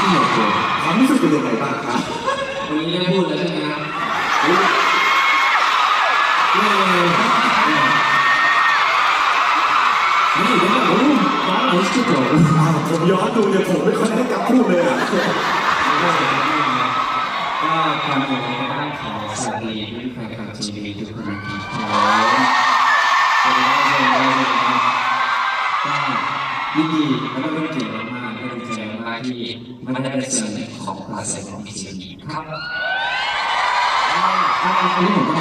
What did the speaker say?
ที่หมดเลยความรู้สึกเป็นยังไงบ้างครับวันนี้ได้พูดแล้วใช่ไหมครับนี่เดี๋ยวนะผมร้านไหนที่จบผมย้อนดูเนี่ยผมไม่ค่อยได้กลับพูดเลยอ่ะก็ก่อนอื่นเลยก็ต้องขอสวัสดีพี่แฟนคลับทีวีทุกคนนะครับยินดีแล้วก็เป็นเกียรติมากๆก็ดีใจมากที่มันได้เป็นส่วนหนึ่งของปราศรัยของทีวีครับอันนี้ผม